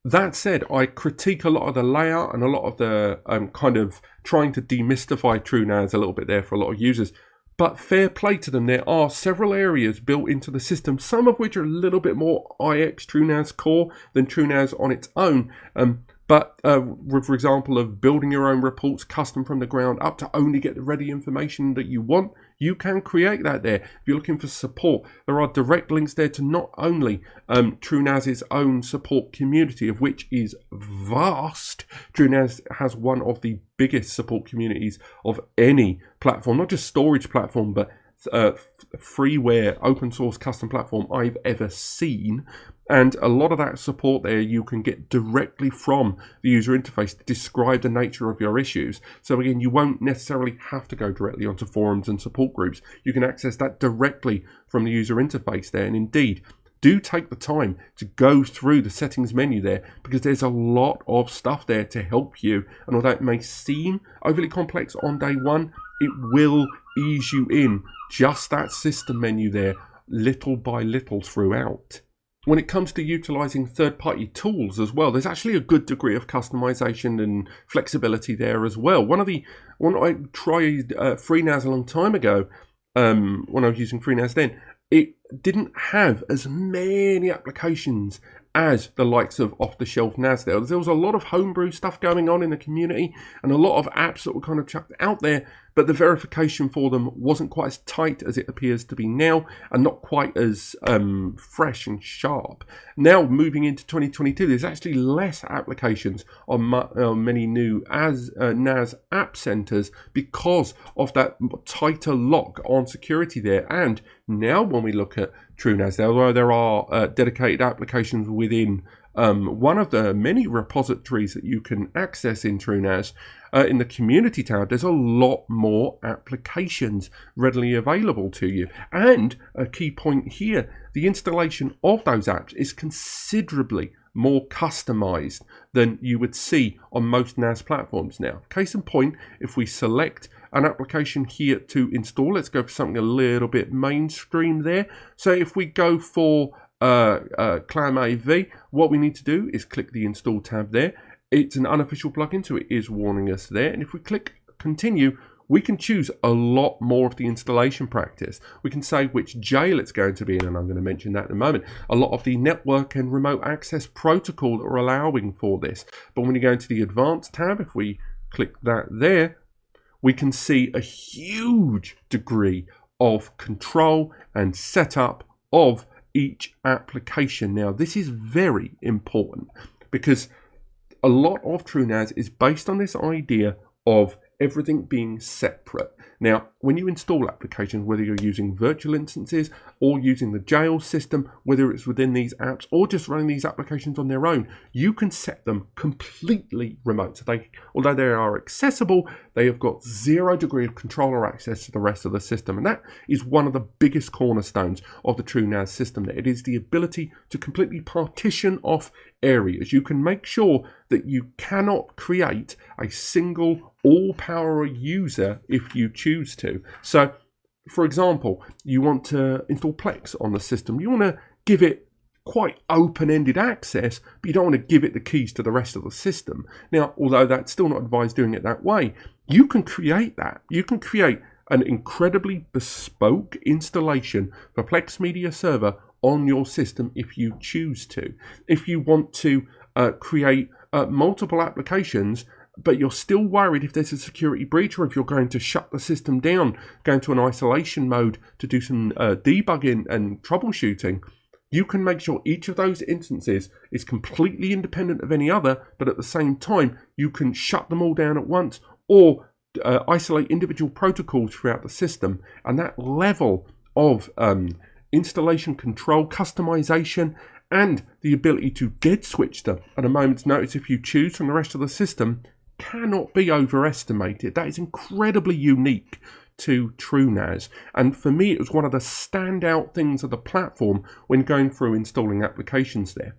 That said, I critique a lot of the layout and a lot of the kind of trying to demystify TrueNAS a little bit there for a lot of users. But fair play to them, there are several areas built into the system, some of which are a little bit more TrueNAS Core than TrueNAS on its own. For example, of building your own reports custom from the ground up to only get the ready information that you want, you can create that there. If you're looking for support, there are direct links there to not only TrueNAS's own support community, of which is vast. TrueNAS has one of the biggest support communities of any platform, not just storage platform, but freeware, open source custom platform I've ever seen. And a lot of that support there you can get directly from the user interface to describe the nature of your issues. So again, you won't necessarily have to go directly onto forums and support groups. You can access that directly from the user interface there. And indeed, do take the time to go through the settings menu there, because there's a lot of stuff there to help you. And although it may seem overly complex on day one, it will ease you in just that system menu there, little by little throughout. when it comes to utilizing third-party tools as well, there's actually a good degree of customization and flexibility there as well. When I tried TrueNAS a long time ago, when I was using TrueNAS then, it didn't have as many applications as the likes of off-the-shelf NAS. There was a lot of homebrew stuff going on in the community and a lot of apps that were kind of chucked out there, but the verification for them wasn't quite as tight as it appears to be now, and not quite as fresh and sharp. Now, moving into 2022, there's actually less applications on many new NAS app centers because of that tighter lock on security there. And now when we look at TrueNAS, although there are dedicated applications within one of the many repositories that you can access in TrueNAS, in the community tab, there's a lot more applications readily available to you. And a key point here, the installation of those apps is considerably more customized than you would see on most NAS platforms now. Case in point, if we select an application here to install, let's go for something a little bit mainstream there. So if we go for ClamAV, what we need to do is click the install tab there. It's an unofficial plugin, so it is warning us there. And if we click continue, we can choose a lot more of the installation practice. We can say which jail it's going to be in, and I'm going to mention that in a moment. A lot of the network and remote access protocol that are allowing for this. But when you go into the advanced tab, if we click that there, we can see a huge degree of control and setup of each application. Now, this is very important because a lot of TrueNAS is based on this idea of everything being separate. Now, when you install applications, whether you're using virtual instances or using the jail system, whether it's within these apps or just running these applications on their own, you can set them completely remote. So although they are accessible, they have got 0 degree of control or access to the rest of the system. And that is one of the biggest cornerstones of the TrueNAS system. It is the ability to completely partition off areas. You can make sure that you cannot create a single all-power user if you choose to. So, for example, you want to install Plex on the system. You want to give it quite open-ended access, but you don't want to give it the keys to the rest of the system. Now, although that's still not advised doing it that way, you can create that. You can create an incredibly bespoke installation for Plex Media Server on your system if you choose to. If you want to create multiple applications, but you're still worried if there's a security breach or if you're going to shut the system down, go into an isolation mode to do some debugging and troubleshooting, you can make sure each of those instances is completely independent of any other, but at the same time, you can shut them all down at once or isolate individual protocols throughout the system. And that level of installation control, customization, and the ability to dead switch them at a moment's notice if you choose from the rest of the system cannot be overestimated. That is incredibly unique to TrueNAS, and for me it was one of the standout things of the platform when going through installing applications there.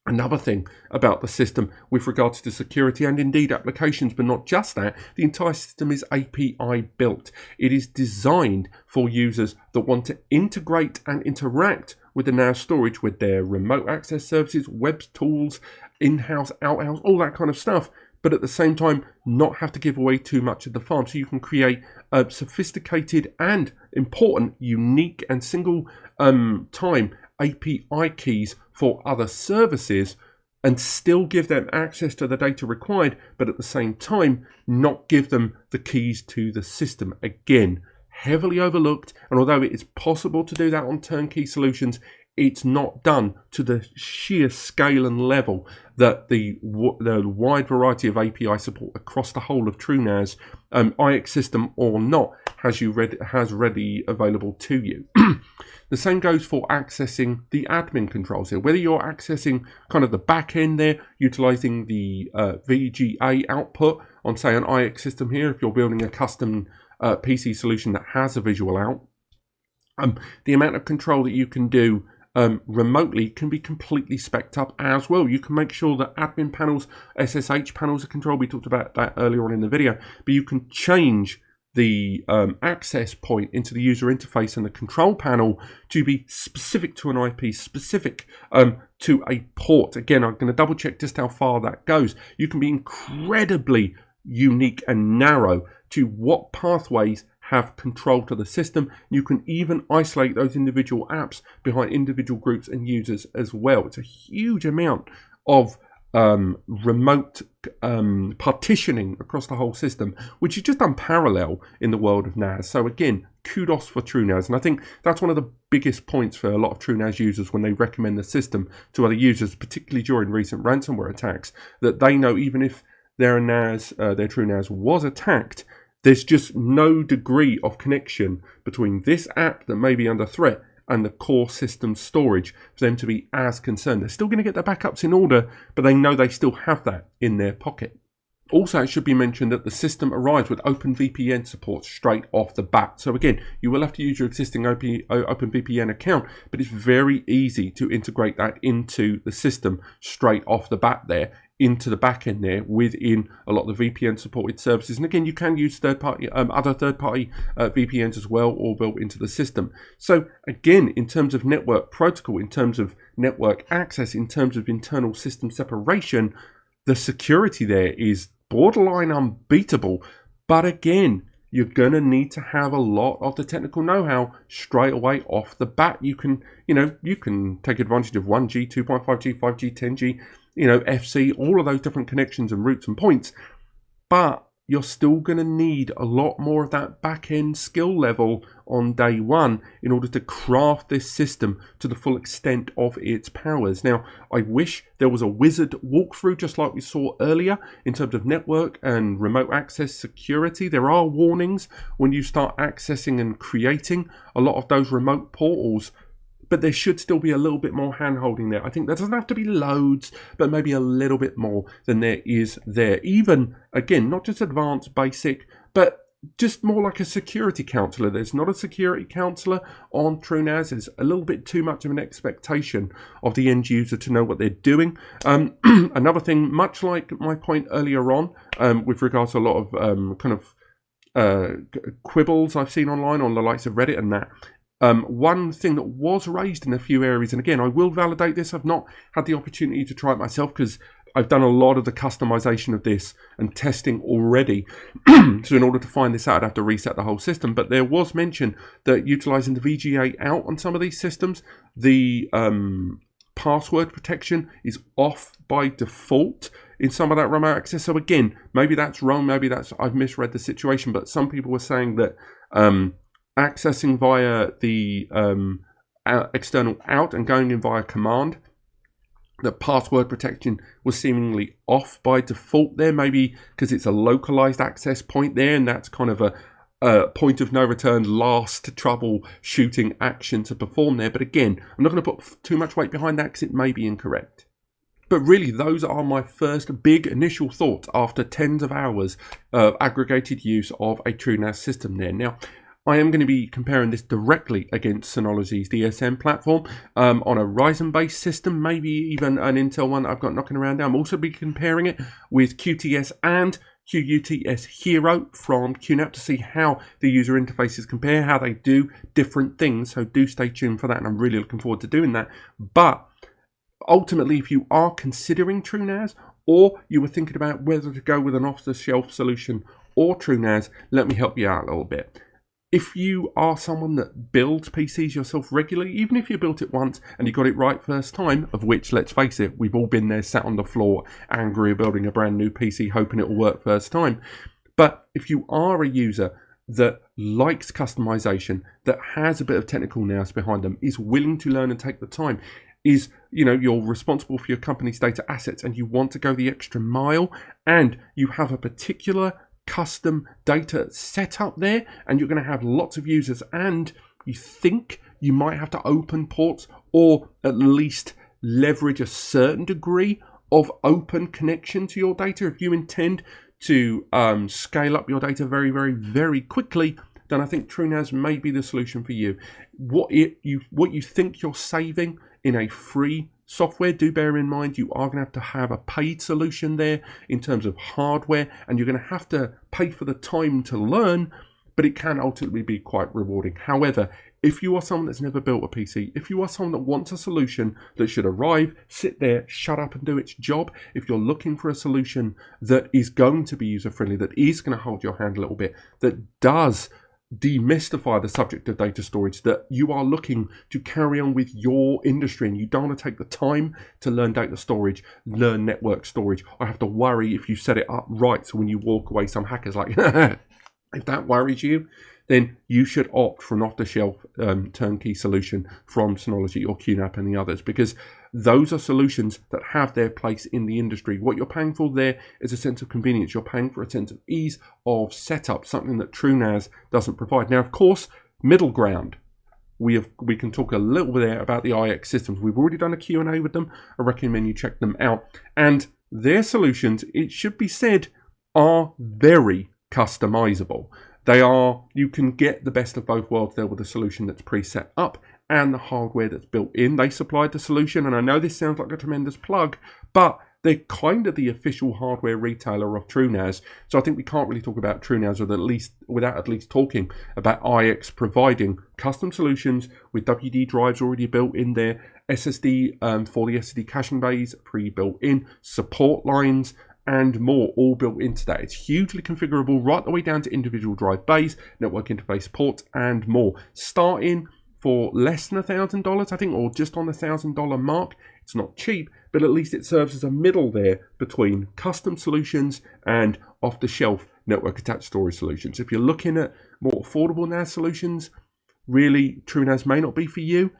Another thing about the system with regards to security and indeed applications, but not just that, the entire system is API built. It is designed for users that want to integrate and interact with the NAS storage with their remote access services, web tools, in-house, out-house, all that kind of stuff, but at the same time not have to give away too much of the farm. So you can create sophisticated and important, unique and single time API keys for other services and still give them access to the data required, but at the same time not give them the keys to the system. Again, heavily overlooked, and although it is possible to do that on turnkey solutions, it's not done to the sheer scale and level that the wide variety of API support across the whole of TrueNAS, iXsystems or not, has ready available to you. The same goes for accessing the admin controls here. Whether you're accessing kind of the back end there, utilizing the VGA output on, say, an iXsystems here, if you're building a custom PC solution that has a visual out, the amount of control that you can do remotely can be completely spec'd up as well. You can make sure that admin panels, SSH panels are controlled. We talked about that earlier on in the video, but you can change the access point into the user interface and the control panel to be specific to an IP, specific to a port. Again, I'm going to double check just how far that goes. You can be incredibly unique and narrow to what pathways have control to the system. You can even isolate those individual apps behind individual groups and users as well. It's a huge amount of remote partitioning across the whole system, which is just unparalleled in the world of NAS. So again, kudos for TrueNAS, and I think that's one of the biggest points for a lot of TrueNAS users when they recommend the system to other users, particularly during recent ransomware attacks, that they know even if their NAS, their TrueNAS was attacked, there's just no degree of connection between this app that may be under threat and the core system storage for them to be as concerned. They're still going to get their backups in order, but they know they still have that in their pocket. Also, it should be mentioned that the system arrives with OpenVPN support straight off the bat. So again, you will have to use your existing OpenVPN account, but it's very easy to integrate that into the system straight off the bat there, into the back end there within a lot of the VPN supported services. And again, you can use other third-party VPNs as well, all built into the system. So again, in terms of network protocol, in terms of network access, in terms of internal system separation, the security there is borderline unbeatable. But again, you're going to need to have a lot of the technical know-how straight away off the bat. You can take advantage of 1G, 2.5G, 5G, 10G, FC, all of those different connections and routes and points. But you're still going to need a lot more of that back-end skill level on day one in order to craft this system to the full extent of its powers. Now, I wish there was a wizard walkthrough just like we saw earlier in terms of network and remote access security. There are warnings when you start accessing and creating a lot of those remote portals, but there should still be a little bit more hand-holding there. I think there doesn't have to be loads, but maybe a little bit more than there is there. Even, again, not just advanced, basic, but just more like a security counselor. There's not a security counselor on TrueNAS. There's a little bit too much of an expectation of the end user to know what they're doing. Another thing, much like my point earlier on, with regards to a lot of quibbles I've seen online on the likes of Reddit and that, one thing that was raised in a few areas, and again, I will validate this. I've not had the opportunity to try it myself because I've done a lot of the customization of this and testing already. So in order to find this out, I'd have to reset the whole system. But there was mention that utilizing the VGA out on some of these systems, the password protection is off by default in some of that remote access. So again, maybe that's wrong. Maybe I've misread the situation. But some people were saying that accessing via the external out and going in via command, the password protection was seemingly off by default there, maybe because it's a localized access point there, and that's kind of a point of no return, last troubleshooting action to perform there. But again, I'm not going to put too much weight behind that because it may be incorrect. But really, those are my first big initial thoughts after tens of hours of aggregated use of a TrueNAS system there. Now, I am going to be comparing this directly against Synology's DSM platform on a Ryzen-based system, maybe even an Intel one that I've got knocking around now. I'm also be comparing it with QTS and QUTS Hero from QNAP to see how the user interfaces compare, how they do different things. So do stay tuned for that, and I'm really looking forward to doing that. But ultimately, if you are considering TrueNAS, or you were thinking about whether to go with an off-the-shelf solution or TrueNAS, let me help you out a little bit. If you are someone that builds PCs yourself regularly, even if you built it once and you got it right first time, of which, let's face it, we've all been there sat on the floor angry building a brand new PC hoping it will work first time. But if you are a user that likes customization, that has a bit of technical nous behind them, is willing to learn and take the time, you're responsible for your company's data assets and you want to go the extra mile, and you have a particular custom data set up there, and you're going to have lots of users, and you think you might have to open ports or at least leverage a certain degree of open connection to your data if you intend to scale up your data very, very, very quickly, then I think TrueNAS may be the solution for you. What you think you're saving in a free software, do bear in mind you are going to have a paid solution there in terms of hardware, and you're going to have to pay for the time to learn. but it can ultimately be quite rewarding. However, if you are someone that's never built a PC, if you are someone that wants a solution that should arrive, sit there, shut up and do its job, if you're looking for a solution that is going to be user-friendly, that is going to hold your hand a little bit, that does demystify the subject of data storage, that you are looking to carry on with your industry and you don't want to take the time to learn data storage, learn network storage, or have to worry if you set it up right, so when you walk away some hacker's like, if that worries you, then you should opt for an off-the-shelf turnkey solution from Synology or QNAP and the others, because those are solutions that have their place in the industry. What you're paying for there is a sense of convenience. You're paying for a sense of ease of setup, something that TrueNAS doesn't provide. Now, of course, middle ground. We can talk a little bit there about the iXsystems. We've already done a Q&A with them. I recommend you check them out. And their solutions, it should be said, are very customizable. They are, you can get the best of both worlds there with a solution that's pre-set up and the hardware that's built in. They supplied the solution, and I know this sounds like a tremendous plug, but they're kind of the official hardware retailer of TrueNAS. So I think we can't really talk about TrueNAS without at least talking about iX providing custom solutions with WD drives already built in there, SSD for the SSD caching bays pre-built in, support lines, and more, all built into that. It's hugely configurable right the way down to individual drive bays, network interface ports, and more. Starting for less than $1,000, I think, or just on the $1,000 mark. It's not cheap, but at least it serves as a middle there between custom solutions and off-the-shelf network attached storage solutions. If you're looking at more affordable NAS solutions, really TrueNAS may not be for you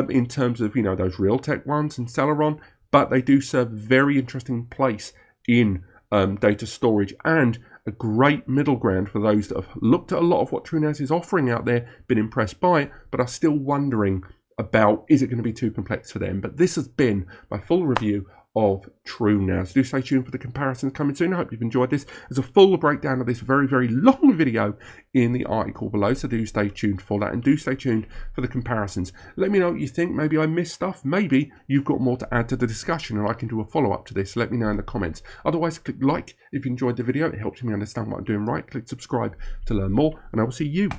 in terms of, you know, those Realtek ones and Celeron, but they do serve a very interesting place in data storage, and a great middle ground for those that have looked at a lot of what TrueNAS is offering out there, been impressed by it, but are still wondering about, is it going to be too complex for them? But this has been my full review of TrueNAS. Do stay tuned for the comparisons coming soon. I hope you've enjoyed this. There's a full breakdown of this very, very long video in the article below, so do stay tuned for that, and do stay tuned for the comparisons. Let me know what you think. Maybe I missed stuff. Maybe you've got more to add to the discussion and I can do a follow-up to this. Let me know in the comments. Otherwise, click like if you enjoyed the video. It helps me understand what I'm doing right. Click subscribe to learn more, and I will see you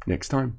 next time.